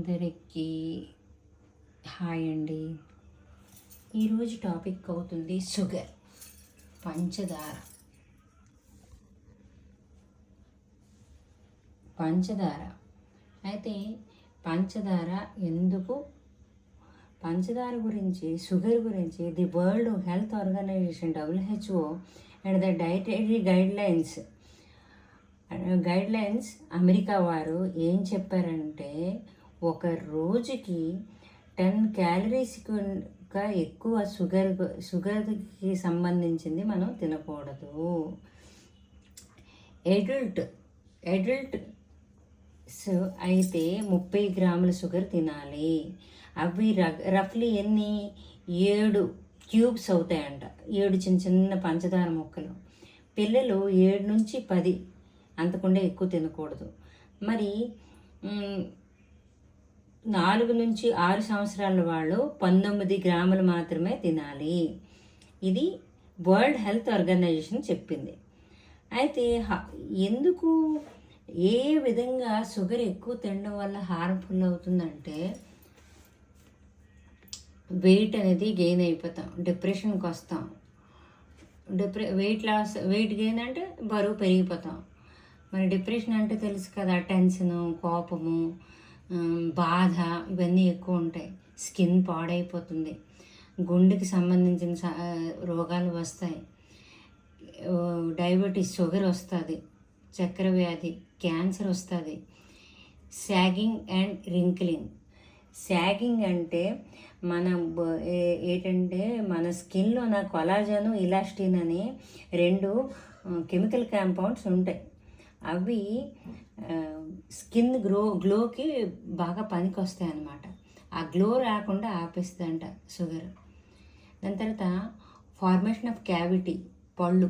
అందరికీ హాయ్ అండి. ఈరోజు టాపిక్ అవుతుంది షుగర్, పంచదార. అయితే పంచదార ఎందుకు, పంచదార గురించి, షుగర్ గురించి the World Health Organization WHO and the dietary guidelines America వారు ఏం చెప్పారంటే, ఒక రోజుకి 10 క్యాలరీస్ ఎక్కువ షుగర్కి సంబంధించింది మనం తినకూడదు. అడల్ట్ అయితే 30 గ్రాముల షుగర్ తినాలి. అవి రఫ్లీ 7 క్యూబ్స్ అవుతాయంట, 7 చిన్న చిన్న పంచదార ముక్కలు. పిల్లలు 7 నుంచి 10, అంతకుండా ఎక్కువ తినకూడదు. మరి 4 నుంచి 6 సంవత్సరాల వాళ్ళు 19 గ్రాములు మాత్రమే తినాలి. ఇది వరల్డ్ హెల్త్ ఆర్గనైజేషన్ చెప్పింది. అయితే ఎందుకు, ఏ విధంగా షుగర్ ఎక్కువ తినడం వల్ల హార్మ్ఫుల్ అవుతుందంటే, వెయిట్ అనేది గెయిన్ అయిపోతాం, డిప్రెషన్కి వస్తాం. వెయిట్ గెయిన్ అంటే బరువు పెరిగిపోతాం. మరి డిప్రెషన్ అంటే తెలుసు కదా, టెన్షను, కోపము, బాధ, ఇవన్నీ ఎక్కువ ఉంటాయి. స్కిన్ పాడైపోతుంది, గుండెకి సంబంధించిన రోగాలు వస్తాయి, డయాబెటీస్, షుగర్ వస్తుంది, చక్కెర వ్యాధి, క్యాన్సర్ వస్తుంది. Sagging and రింకిలింగ్. సాగింగ్ అంటే ఏంటంటే మన స్కిన్లో కొలాజను, ఇలాస్టిన్ అని 2 కెమికల్ కాంపౌండ్స్ ఉంటాయి. అవి స్కిన్ గ్లోకి బాగా పనికి వస్తాయి అన్నమాట. ఆ గ్లో రాకుండా ఆపేస్తుందంట షుగర్. దాని తర్వాత ఫార్మేషన్ ఆఫ్ క్యావిటీ, పళ్ళు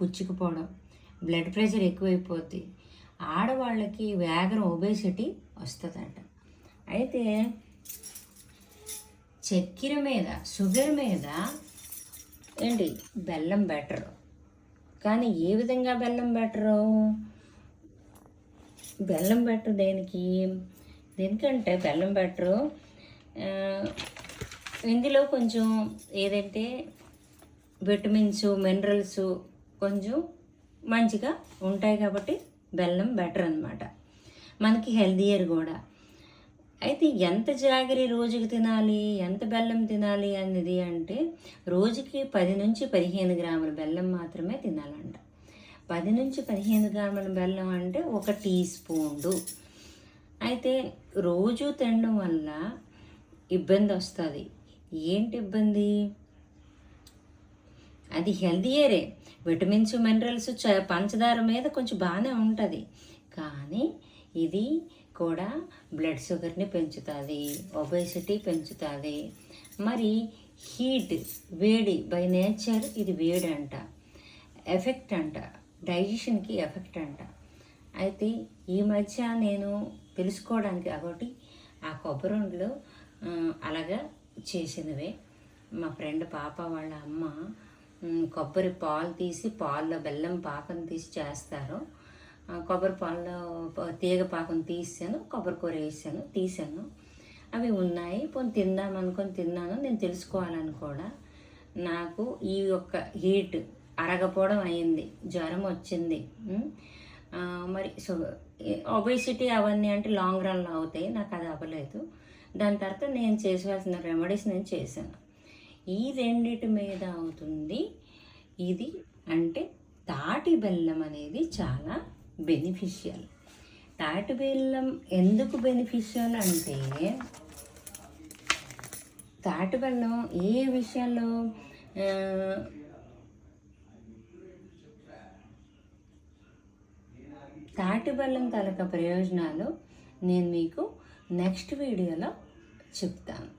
పుచ్చుకుపోవడం, బ్లడ్ ప్రెషర్ ఎక్కువైపోద్ది. ఆడవాళ్ళకి వ్యాగరం, ఒబేసిటీ వస్తుందంట. అయితే చక్కెర మీద, షుగర్ మీద బెల్లం బెటరు. కానీ ఏ విధంగా బెల్లం బెటరు? బెల్లం బెటర్ దేనికంటే బెల్లం బెటరు ఇందులో కొంచెం ఏదంటే విటమిన్స్, మినరల్స్ కొంచెం మంచిగా ఉంటాయి కాబట్టి బెల్లం బెటర్ అన్నమాట. మనకి హెల్దియర్ కూడా. అయితే ఎంత జాగరి రోజుకి తినాలి, ఎంత బెల్లం తినాలి అనేది అంటే, రోజుకి 10 నుంచి 15 గ్రాముల బెల్లం మాత్రమే తినాలంట. 10 నుంచి 15 గ్రాముల బెల్లం అంటే 1 టీ స్పూన్లు. అయితే రోజు తినడం వల్ల ఇబ్బంది వస్తుంది. ఏంటి ఇబ్బంది? అది హెల్దియరే, విటమిన్స్, మినరల్స్, పంచదార మీద కొంచెం బాగానే ఉంటుంది. కానీ ఇది కూడా బ్లడ్ షుగర్ని పెంచుతుంది, ఒబేసిటీ పెంచుతుంది. మరి హీట్, వేడి, బై నేచర్ ఇది వేడి అంట, ఎఫెక్ట్ అంట, డైజెషన్కి ఎఫెక్ట్ అంట. అయితే ఈ మధ్య నేను తెలుసుకోవడానికి కాబట్టి ఆ కొబ్బరి ఉండలు అలాగా చేసినవే. మా ఫ్రెండ్ పాప వాళ్ళ అమ్మ కొబ్బరి పాలు తీసి, పాల్లో బెల్లం పాకం తీసి చేస్తారు. కొబ్బరి పాలలో తీగ పాకం తీసాను, కొబ్బరి కూర వేసాను, తీసాను. అవి ఉన్నాయి, పోనీ తిందాం అనుకొని తిన్నాను. నేను తెలుసుకోవాలని కూడా నాకు ఈ యొక్క హీట్ అరగపోవడం అయింది, జ్వరం వచ్చింది. మరి ఒబేసిటీ అవన్నీ అంటే లాంగ్ రన్లో అవుతాయి, నాకు అది అవ్వలేదు. దాని తర్వాత నేను చేసేవాల్సిన రెమెడీస్ నేను చేశాను. ఈ రెండిటి మీద అవుతుంది ఇది. అంటే తాటి బెల్లం అనేది చాలా బెనిఫిషియల్. తాటి బెల్లం ఎందుకు బెనిఫిషియల్ అంటే, తాటి బెల్లం ఏ విషయంలో, తాటి బెల్లం తాలూకా ప్రయోజనాలు నేను మీకు నెక్స్ట్ వీడియోలో చెప్తాను.